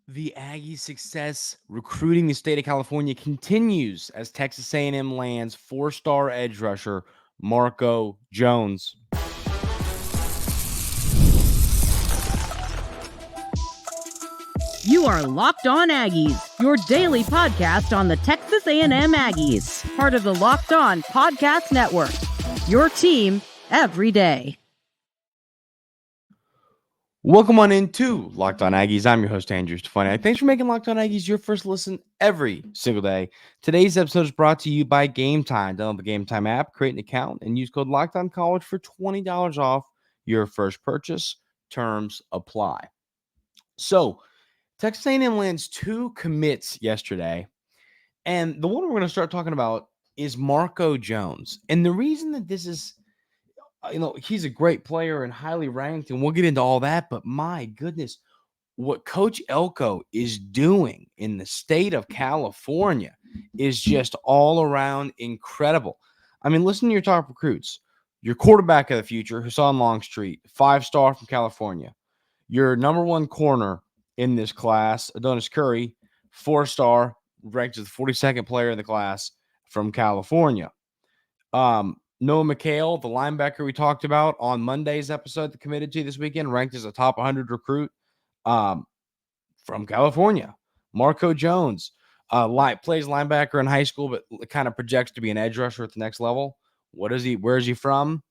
The Aggie success recruiting the state of California continues as Texas A&M lands four-star edge rusher Marco Jones. You are Locked On Aggies, your daily podcast on the Texas A&M Aggies, part of the Locked On Podcast Network. Your team every day. Welcome on into Locked On Aggies. I'm your host, Andrew Stefaniak. Thanks for making Locked On Aggies your first listen every single day. Today's episode is brought to you by Game Time. Download the Game Time app, create an account, and use code LOCKEDONCollege for $20 off your first purchase. Terms apply. So, Texas A&M lands two commits yesterday, and the one we're going to start talking about is Marco Jones. And the reason that this is, he's a great player and highly ranked, and we'll get into all that, but my goodness, what Coach Elko is doing in the state of California is just all around incredible. I mean, listen to your top recruits. Your quarterback of the future, Hassan Longstreet, 5-star from California. Your number one corner in this class, Adonis Curry, 4-star, ranked as the 42nd player in the class from California. Noah McHale, the linebacker we talked about on Monday's episode that committed to this weekend, ranked as a top 100 recruit from California. Marco Jones plays linebacker in high school, but kind of projects to be an edge rusher at the next level. Where is he from?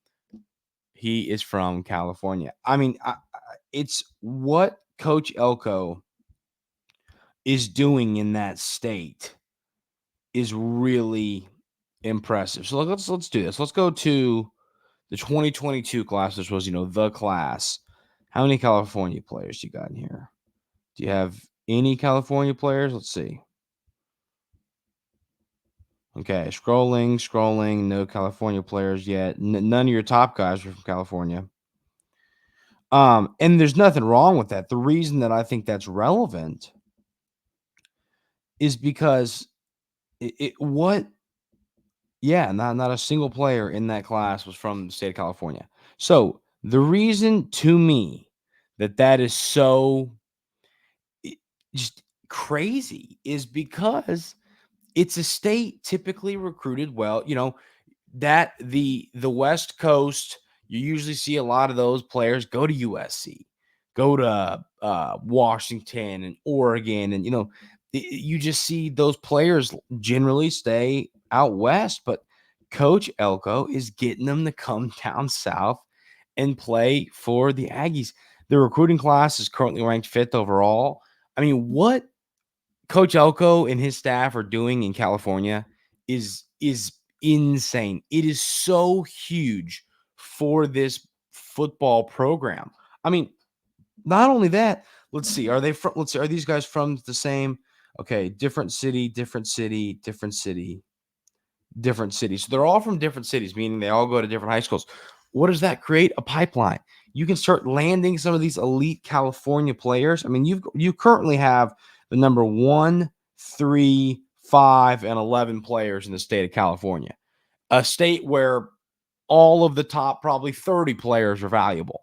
He is from California. I mean, it's what Coach Elko is doing in that state is really impressive. So let's do this. Let's go to the 2022 class, which was, the class. How many California players you got in here? Do you have any California players? Let's see. Okay, scrolling. No California players yet. None of your top guys are from California. And there's nothing wrong with that. The reason that I think that's relevant is because not a single player in that class was from the state of California. So the reason to me that is so just crazy is because it's a state typically recruited well, that the West Coast, you usually see a lot of those players go to USC, go to Washington and Oregon, and you just see those players generally stay out west. But Coach Elko is getting them to come down south and play for the Aggies. The recruiting class is currently ranked 5th overall. I mean, what Coach Elko and his staff are doing in California is insane. It is so huge for this football program. I mean, not only that, let's see, are these guys from the same? Okay, different city. So they're all from different cities, meaning they all go to different high schools. What does that create? A pipeline. You can start landing some of these elite California players. I mean, you currently have the number 1, 3, 5, and 11 players in the state of California, a state where all of the top probably 30 players are valuable.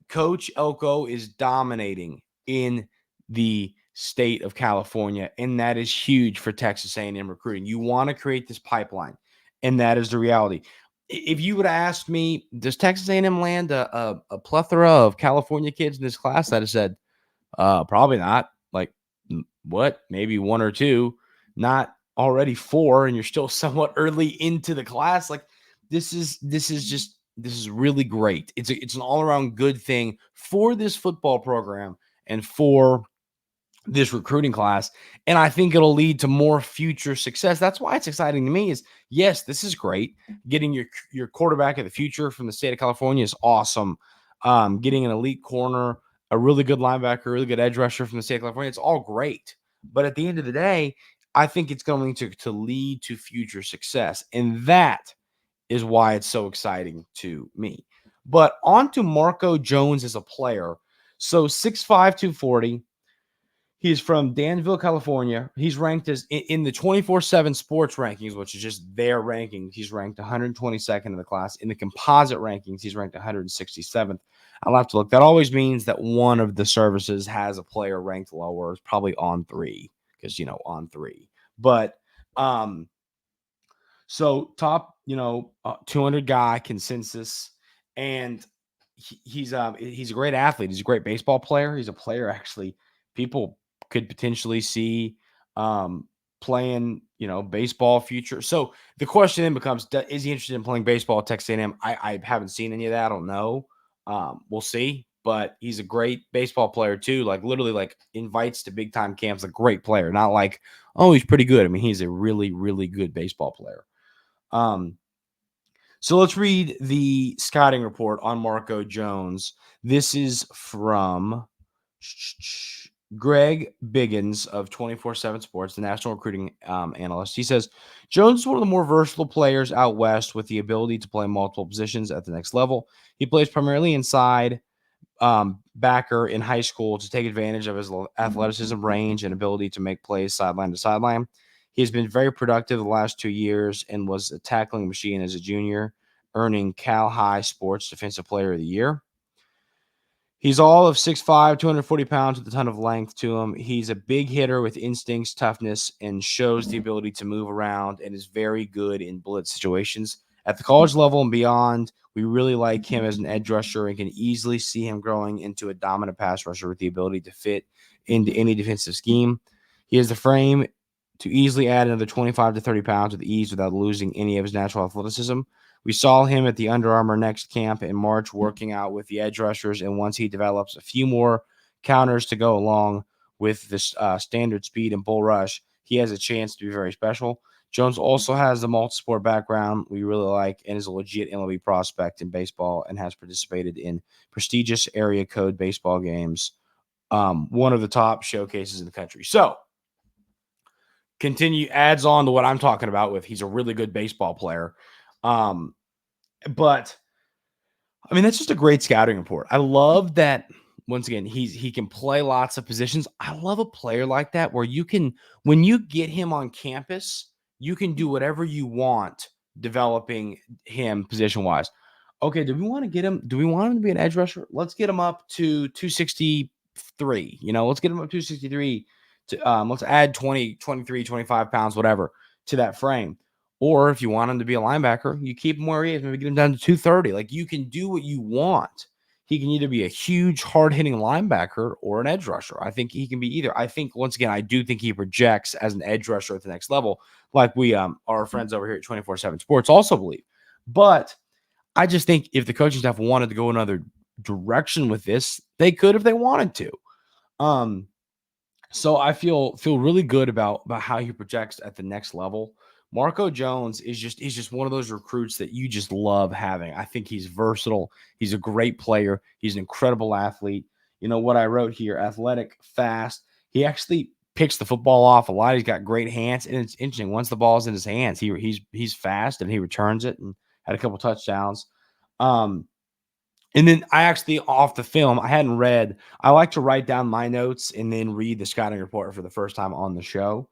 Coach Elko is dominating in the state of California, and that is huge for Texas A&M recruiting. You want to create this pipeline, and that is the reality. If you would have asked me, does Texas A&M land a plethora of California kids in this class, I'd have said, probably not. Like, what? Maybe 1 or 2, not already 4, and you're still somewhat early into the class. Like, this is really great. It's an all-around good thing for this football program and for this recruiting class. And I think it'll lead to more future success. That's why it's exciting to me is, yes, this is great. Getting your quarterback of the future from the state of California is awesome. Getting an elite corner, a really good linebacker, a really good edge rusher from the state of California, it's all great. But at the end of the day, I think it's going to lead to future success. And that is why it's so exciting to me. But on to Marco Jones as a player. So 6'5", 240. He's from Danville, California. He's ranked as in the 24/7 sports rankings, which is just their rankings. He's ranked 122nd in the class. In the composite rankings, he's ranked 167th. I'll have to look. That always means that one of the services has a player ranked lower. It's probably on 3 because, on 3. But so top, 200 guy consensus, and he's a great athlete. He's a great baseball player. He's a player actually people could potentially see playing, baseball future. So the question then becomes, is he interested in playing baseball at Texas A&M? I haven't seen any of that. I don't know. We'll see. But he's a great baseball player too. Like literally, like invites to big time camps. A great player, not like, oh, he's pretty good. I mean, he's a really, really good baseball player. So let's read the scouting report on Marco Jones. This is from Greg Biggins of 24/7 Sports, the national recruiting analyst. He says, Jones is one of the more versatile players out west with the ability to play multiple positions at the next level. He plays primarily inside backer in high school to take advantage of his athleticism, range, and ability to make plays sideline to sideline. He has been very productive the last 2 years and was a tackling machine as a junior, earning Cal High Sports Defensive Player of the Year. He's all of 6'5", 240 pounds with a ton of length to him. He's a big hitter with instincts, toughness, and shows the ability to move around and is very good in blitz situations. At the college level and beyond, we really like him as an edge rusher and can easily see him growing into a dominant pass rusher with the ability to fit into any defensive scheme. He has the frame to easily add another 25 to 30 pounds with ease without losing any of his natural athleticism. We saw him at the Under Armour Next camp in March working out with the edge rushers, and once he develops a few more counters to go along with this standard speed and bull rush, he has a chance to be very special. Jones also has the multi-sport background we really like and is a legit MLB prospect in baseball and has participated in prestigious area code baseball games, one of the top showcases in the country. So, adds on to what I'm talking about with he's a really good baseball player. But I mean, that's just a great scouting report. I love that. Once again, he can play lots of positions. I love a player like that where when you get him on campus, you can do whatever you want developing him position wise. Okay, do we want to get him? Do we want him to be an edge rusher? Let's get him up to 263. Let's get him up to 263. Let's add 20, 23, 25 pounds, whatever, to that frame. Or if you want him to be a linebacker, you keep him where he is. Maybe get him down to 230. Like, you can do what you want. He can either be a huge, hard-hitting linebacker or an edge rusher. I think he can be either. I think, once again, I do think he projects as an edge rusher at the next level, like we our friends over here at 24/7 Sports also believe. But I just think if the coaching staff wanted to go another direction with this, they could if they wanted to. So I feel really good about how he projects at the next level. Marco Jones he's just one of those recruits that you just love having. I think he's versatile. He's a great player. He's an incredible athlete. You know what I wrote here? Athletic, fast. He actually picks the football off a lot. He's got great hands, and it's interesting. Once the ball's in his hands, he's fast and he returns it and had a couple touchdowns. And then I actually, off the film, I like to write down my notes and then read the scouting report for the first time on the show.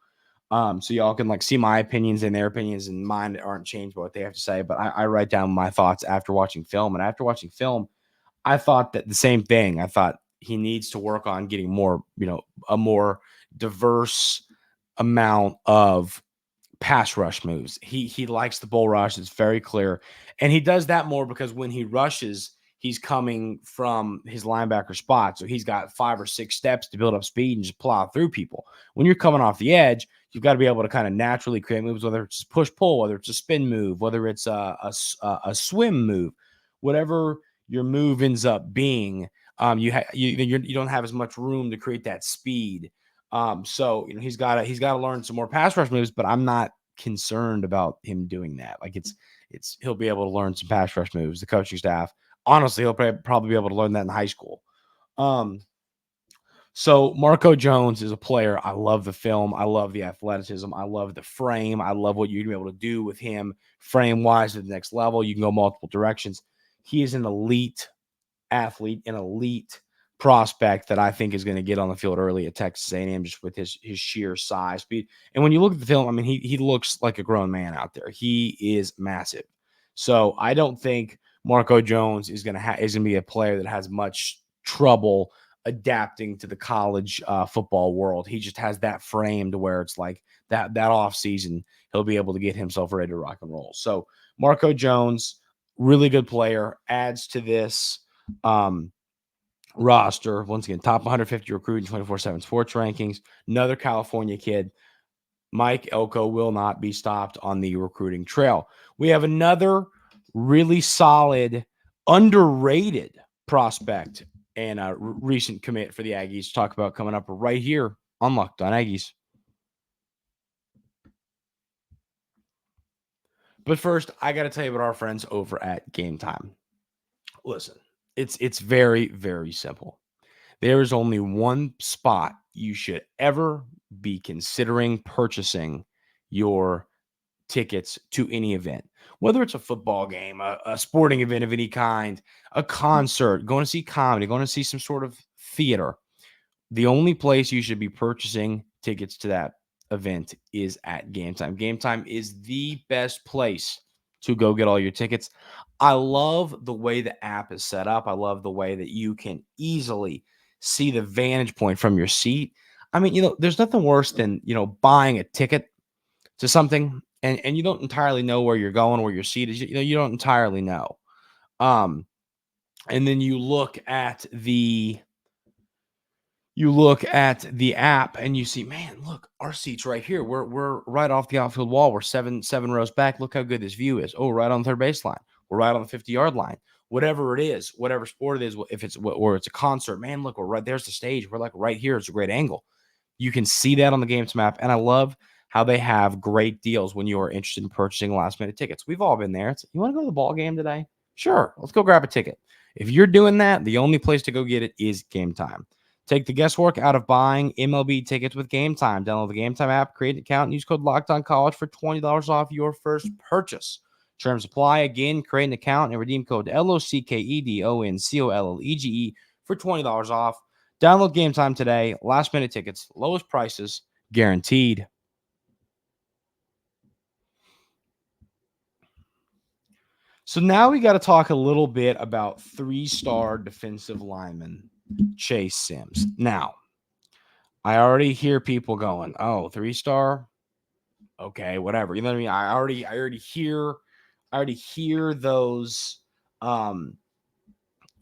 So y'all can see my opinions and their opinions, and mine aren't changed by what they have to say, but I write down my thoughts after watching film. And after watching film, I thought that the same thing. I thought he needs to work on getting more, a more diverse amount of pass rush moves. He likes the bull rush. It's very clear. And he does that more because when he rushes, he's coming from his linebacker spot. So he's got 5 or 6 steps to build up speed and just plow through people. When you're coming off the edge, you've got to be able to kind of naturally create moves, whether it's push-pull, whether it's a spin move, whether it's a swim move, whatever your move ends up being, you don't have as much room to create that speed. So he's got to learn some more pass rush moves, but I'm not concerned about him doing that. Like he'll be able to learn some pass rush moves. The coaching staff, honestly, he'll probably be able to learn that in high school. So Marco Jones is a player. I love the film. I love the athleticism. I love the frame. I love what you're going to be able to do with him frame-wise to the next level. You can go multiple directions. He is an elite athlete, an elite prospect that I think is going to get on the field early at Texas A&M just with his sheer size, speed. And when you look at the film, I mean, he looks like a grown man out there. He is massive. So I don't think Marco Jones is going to be a player that has much trouble adapting to the college football world. He just has that frame to where it's like that off season, he'll be able to get himself ready to rock and roll. So Marco Jones, really good player, adds to this roster. Once again, top 150 recruiting 24/7 sports rankings. Another California kid. Mike Elko will not be stopped on the recruiting trail. We have another really solid, underrated prospect and a recent commit for the Aggies to talk about coming up right here on Locked On Aggies. But first, I got to tell you about our friends over at Game Time. Listen, it's very, very simple. There is only one spot you should ever be considering purchasing your tickets to any event, whether it's a football game, a sporting event of any kind, a concert, going to see comedy, going to see some sort of theater. The only place you should be purchasing tickets to that event is at Game Time. Game Time is the best place to go get all your tickets. I love the way the app is set up. I love the way that you can easily see the vantage point from your seat. I mean, there's nothing worse than, buying a ticket to something and you don't entirely know where you're going, where your seat is. You don't entirely know. And then you look at the app and you see, man, look, our seat's right here. We're right off the outfield wall. We're seven rows back. Look how good this view is. Oh, right on the third baseline. We're right on the 50-yard line. Whatever it is, whatever sport it is, if it's a concert, man, look, we're right there's the stage. We're like right here. It's a great angle. You can see that on the Games map, and I love how they have great deals when you are interested in purchasing last-minute tickets. We've all been there. You want to go to the ball game today? Sure, let's go grab a ticket. If you're doing that, the only place to go get it is Game Time. Take the guesswork out of buying MLB tickets with Game Time. Download the Game Time app, create an account, and use code LOCKEDONCollege for $20 off your first purchase. Terms apply. Again, create an account and redeem code LOCKEDONCOLLEGE for $20 off. Download Game Time today. Last-minute tickets, lowest prices, guaranteed. So now we got to talk a little bit about 3-star defensive lineman Chace Sims. Now, I already hear people going, "Oh, 3-star? Okay, whatever." You know what I mean? I already hear those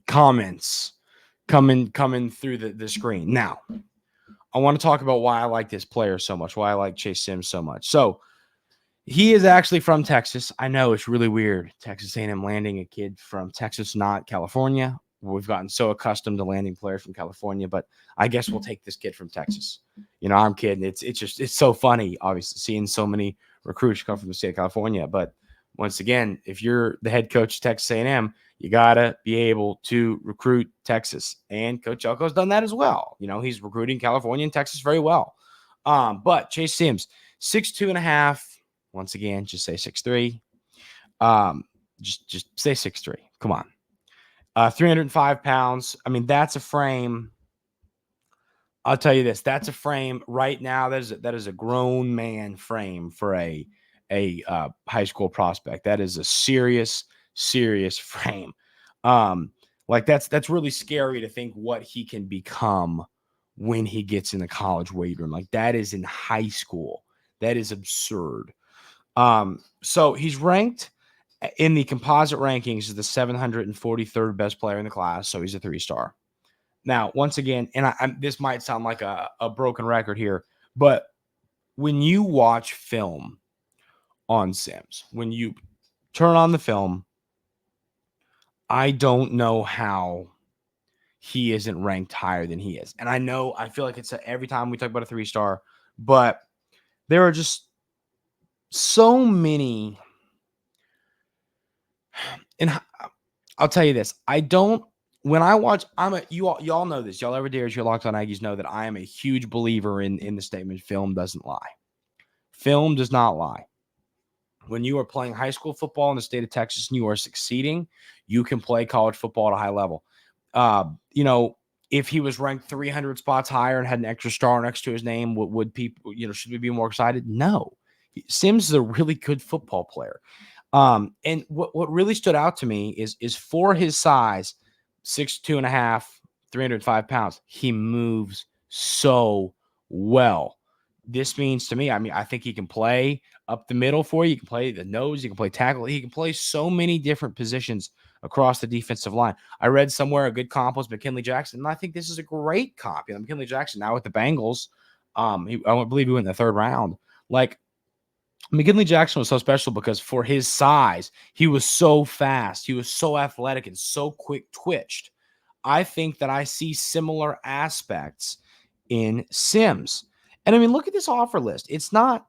comments coming through the screen. Now, I want to talk about why I like this player so much, why I like Chace Sims so much. So, he is actually from Texas. I know it's really weird. Texas A&M landing a kid from Texas, not California. We've gotten so accustomed to landing players from California, but I guess we'll take this kid from Texas. I'm kidding. It's so funny, obviously, seeing so many recruits come from the state of California. But once again, if you're the head coach of Texas A&M, you gotta be able to recruit Texas, and Coach Elko's done that as well. He's recruiting California and Texas very well. But Chace Sims, 6'2.5". Once again, just say 6'3". Just say 6'3". Come on. 305 pounds. I mean, that's a frame. I'll tell you this. That's a frame right now. That is a grown man frame for a high school prospect. That is a serious frame. That's really scary to think what he can become when he gets in the college weight room. Like, that is in high school. That is absurd. So he's ranked in the composite rankings as the 743rd best player in the class. So he's a 3-star. Now, once again, and this might sound like a broken record here, but when you watch film on Sims, when you turn on the film, I don't know how he isn't ranked higher than he is. And I feel like it's every time we talk about a 3-star, but there are just so many. And I'll tell you this. When I watch, y'all know this. Y'all ever dares your Locked On Aggies know that I am a huge believer in the statement, film doesn't lie. Film does not lie. When you are playing high school football in the state of Texas and you are succeeding, you can play college football at a high level. If he was ranked 300 spots higher and had an extra star next to his name, would people, should we be more excited? No. Sims is a really good football player. And what really stood out to me is for his size, 6'2" and a half, 305 pounds, he moves so well. This means to me, I mean, I think he can play up the middle for you. You can play the nose, you can play tackle, he can play so many different positions across the defensive line. I read somewhere a good comp was McKinley Jackson, and I think this is a great comp. You know, McKinley Jackson now with the Bengals, I believe he went in the third round. Like, McKinley Jackson was so special because for his size, he was so fast, he was so athletic and so quick twitched. I think that I see similar aspects in Sims. And I mean, look at this offer list. It's not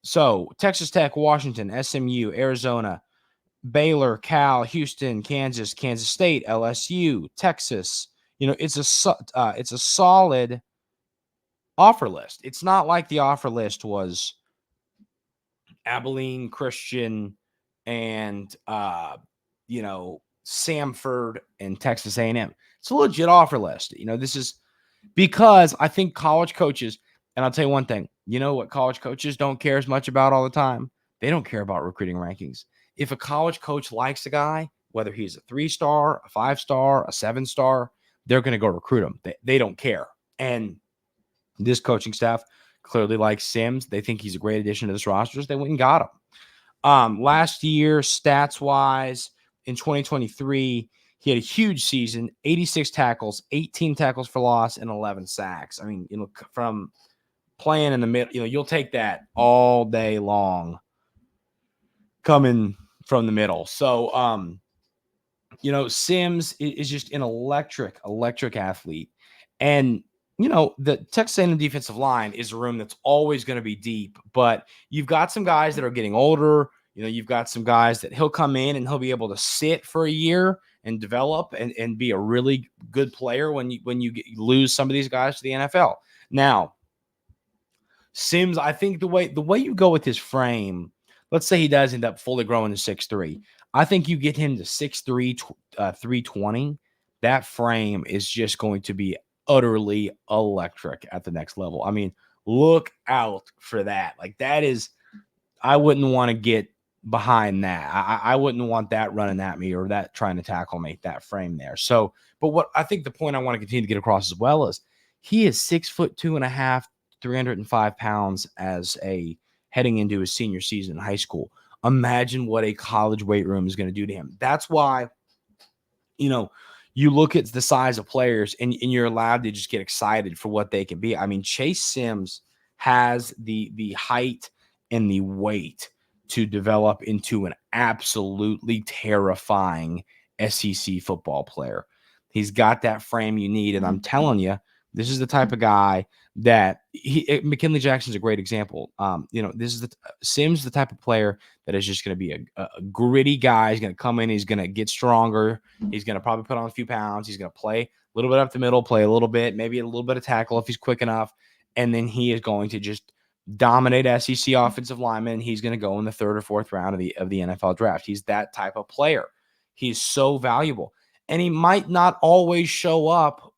so Texas Tech, Washington, SMU, Arizona, Baylor, Cal, Houston, Kansas, Kansas State, LSU, Texas. You know, it's a solid offer list. It's not like the offer list was Abilene Christian and Samford and Texas A&M. It's a legit offer list. You know, this is because I think college coaches, and I'll tell you one thing, you know what college coaches don't care as much about all the time? They don't care about recruiting rankings. If a college coach likes a guy, whether he's a 3-star, a 5-star, a 7-star, they're going to go recruit him. They don't care. And this coaching staff clearly likes Sims. They think he's a great addition to this roster. They went and got him. Last year, stats-wise, in 2023, he had a huge season, 86 tackles, 18 tackles for loss, and 11 sacks. I mean, you know, from playing in the middle, you know, you'll take that all day long coming from the middle. So, you know, Sims is just an electric athlete. And, you know, the Texas A&M defensive line is a room that's always going to be deep, but you've got some guys that are getting older. You know, you've got some guys that he'll come in and he'll be able to sit for a year and develop and be a really good player when you lose some of these guys to the NFL. Now, Sims, I think the way you go with his frame, let's say he does end up fully growing to 6'3". I think you get him to 6'3", 320. That frame is just going to be utterly electric at the next level. I mean, look out for that. Like, that is, I wouldn't want to get behind that. I wouldn't want that running at me or that trying to tackle me, that frame there. So, but what I think the point I want to continue to get across as well is he is 6'2.5", 305 pounds as a heading into his senior season in high school. Imagine what a college weight room is going to do to him. That's why, you know, you look at the size of players and you're allowed to just get excited for what they can be. I mean, Chace Sims has the height and the weight to develop into an absolutely terrifying SEC football player. He's got that frame you need. And I'm telling you, this is the type of guy that McKinley Jackson's a great example. You know, this is Sims, the type of player that is just going to be a gritty guy. He's going to come in. He's going to get stronger. He's going to probably put on a few pounds. He's going to play a little bit up the middle, play a little bit, maybe a little bit of tackle if he's quick enough. And then he is going to just dominate SEC offensive linemen. He's going to go in the 3rd or 4th round of the NFL draft. He's that type of player. He's so valuable. And he might not always show up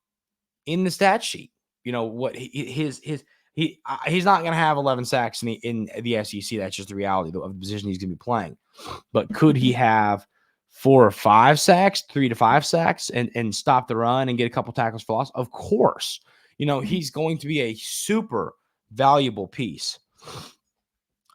in the stat sheet. You know what he's not going to have 11 sacks in the SEC. That's just the reality of the position he's going to be playing. But could he have 4 or 5 sacks, 3 to 5 sacks, and stop the run and get a couple tackles for loss? Of course. You know, he's going to be a super valuable piece.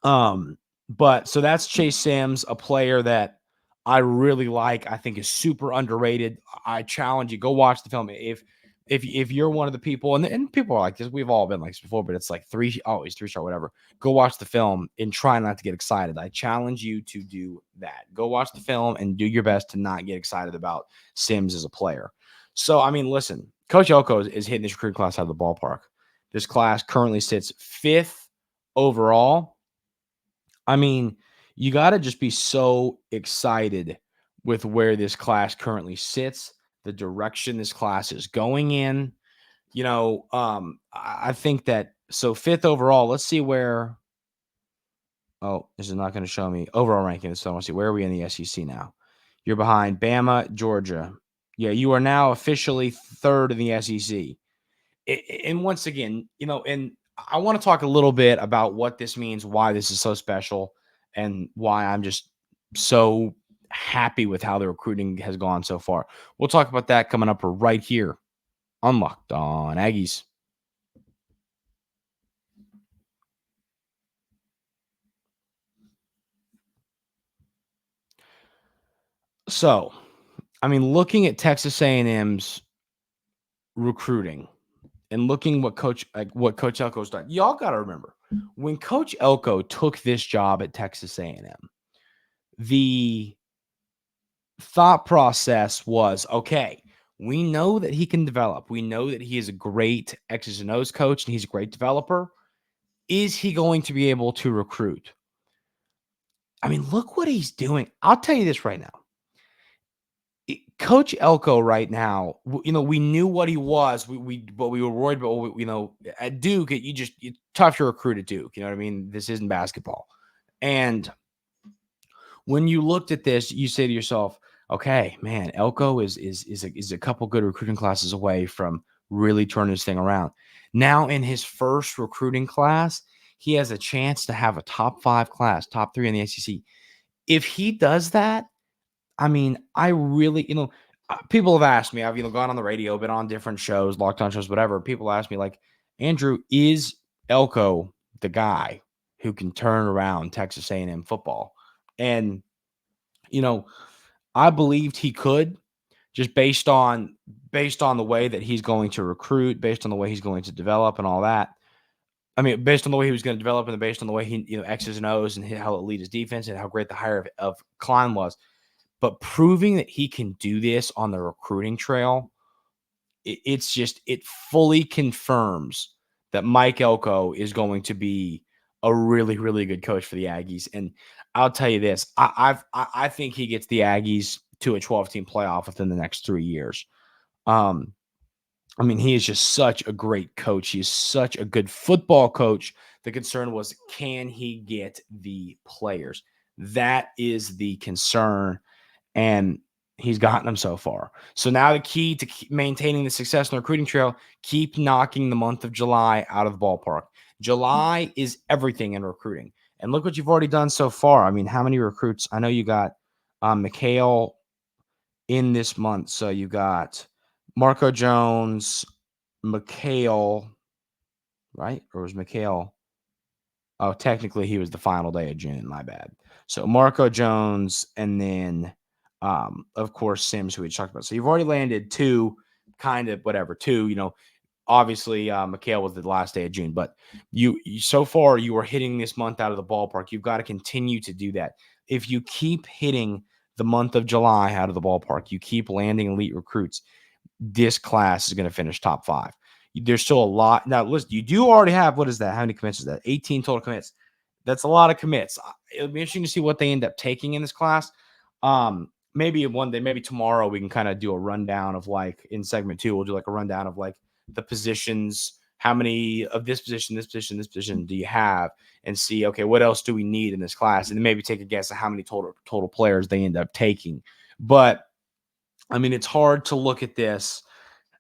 But so that's Chace Sims, a player that I really like. I think is super underrated. I challenge you, go watch the film. If you're one of the people, and people are like this, we've all been like this before, but it's like 3-star, whatever. Go watch the film and try not to get excited. I challenge you to do that. Go watch the film and do your best to not get excited about Sims as a player. So, I mean, listen, Coach Elko is hitting this recruiting class out of the ballpark. This class currently sits 5th overall. I mean, you got to just be so excited with where this class currently sits, the direction this class is going in. You know, I think that, so 5th overall, let's see where, this is not going to show me overall ranking. So I want to see, where are we in the SEC now? You're behind Bama, Georgia. Yeah, you are now officially 3rd in the SEC. And once again, you know, and I want to talk a little bit about what this means, why this is so special, and why I'm just so happy with how the recruiting has gone so far. We'll talk about that coming up right here on Locked On Aggies. So, I mean, looking at Texas A&M's recruiting and looking what Coach Elko's done, y'all got to remember when Coach Elko took this job at Texas A&M, the thought process was, okay, we know that he can develop. We know that he is a great X's and O's coach and he's a great developer. Is he going to be able to recruit? I mean, look what he's doing. I'll tell you this right now. Coach Elko right now, we knew what he was. But we were worried about, at Duke, it's tough to recruit at Duke. You know what I mean? This isn't basketball. And when you looked at this, you say to yourself, okay, man, Elko is a couple good recruiting classes away from really turning this thing around. Now in his first recruiting class, he has a chance to have a top 5 class, top 3 in the ACC. If he does that, I mean, I really, people have asked me, I've, gone on the radio, been on different shows, Locked On shows, whatever. People ask me like, Andrew, is Elko the guy who can turn around Texas A&M football? And, I believed he could, just based on the way that he's going to recruit, based on the way he's going to develop and all that. I mean, based on the way he was going to develop and based on the way he, X's and O's and how it lead his defense and how great the hire of Klein was. But proving that he can do this on the recruiting trail, it fully confirms that Mike Elko is going to be a really, really good coach for the Aggies. And I'll tell you this, I think he gets the Aggies to a 12-team playoff within the next 3 years. I mean, he is just such a great coach. He is such a good football coach. The concern was, can he get the players? That is the concern. And he's gotten them so far. So now the key to maintaining the success in the recruiting trail, keep knocking the month of July out of the ballpark. July is everything in recruiting. And look what you've already done so far. I mean, how many recruits? I know you got McHale in this month. So you got Marco Jones, McHale, right? Or was McHale? Oh, technically he was the final day of June. My bad. So Marco Jones and then of course, Sims, who we talked about. So you've already landed 2, obviously McHale was the last day of June, but you so far you are hitting this month out of the ballpark. You've got to continue to do that. If you keep hitting the month of July out of the ballpark, you keep landing elite recruits, this class is going to finish top 5. There's still a lot. Now, listen, you do already have, what is that? How many commits is that? 18 total commits. That's a lot of commits. It'll be interesting to see what they end up taking in this class. Maybe one day, maybe tomorrow, we can kind of do a rundown of like in segment 2, we'll do like a rundown of like the positions, how many of this position do you have, and see, okay, what else do we need in this class? And then maybe take a guess at how many total players they end up taking. But I mean, it's hard to look at this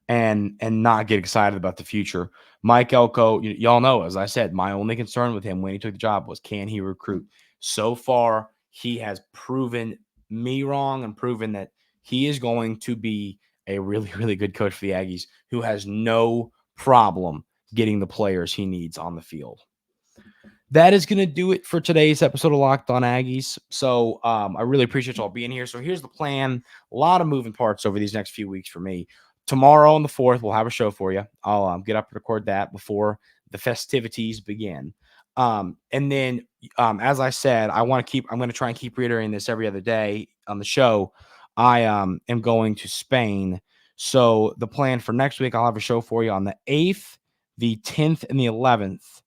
and not get excited about the future. Mike Elko, y'all know, as I said, my only concern with him when he took the job was, can he recruit? So far, he has proven me wrong and proven that he is going to be a really, really good coach for the Aggies who has no problem getting the players he needs on the field. That is going to do it for today's episode of Locked On Aggies. So I really appreciate y'all being here. So here's the plan. A lot of moving parts over these next few weeks for me. Tomorrow on the 4th, we'll have a show for you. I'll get up and record that before the festivities begin. And then, as I said, I'm going to try and keep reiterating this every other day on the show. I am going to Spain. So the plan for next week, I'll have a show for you on the 8th, the 10th, and the 11th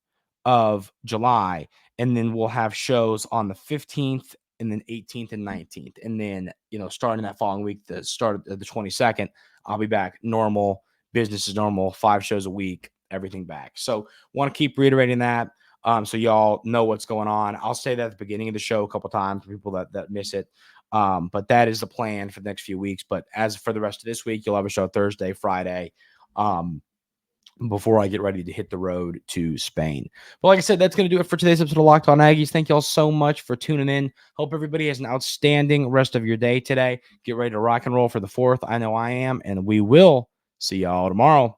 of July. And then we'll have shows on the 15th and then 18th and 19th. And then, starting that following week, the start of the 22nd, I'll be back. Normal business is normal, 5 shows a week, everything back. So want to keep reiterating that. So y'all know what's going on. I'll say that at the beginning of the show a couple times for people that miss it. But that is the plan for the next few weeks. But as for the rest of this week, you'll have a show Thursday, Friday. before I get ready to hit the road to Spain. But like I said, that's going to do it for today's episode of Locked On Aggies. Thank you all so much for tuning in. Hope everybody has an outstanding rest of your day today. Get ready to rock and roll for the 4th. I know I am, and we will see y'all tomorrow.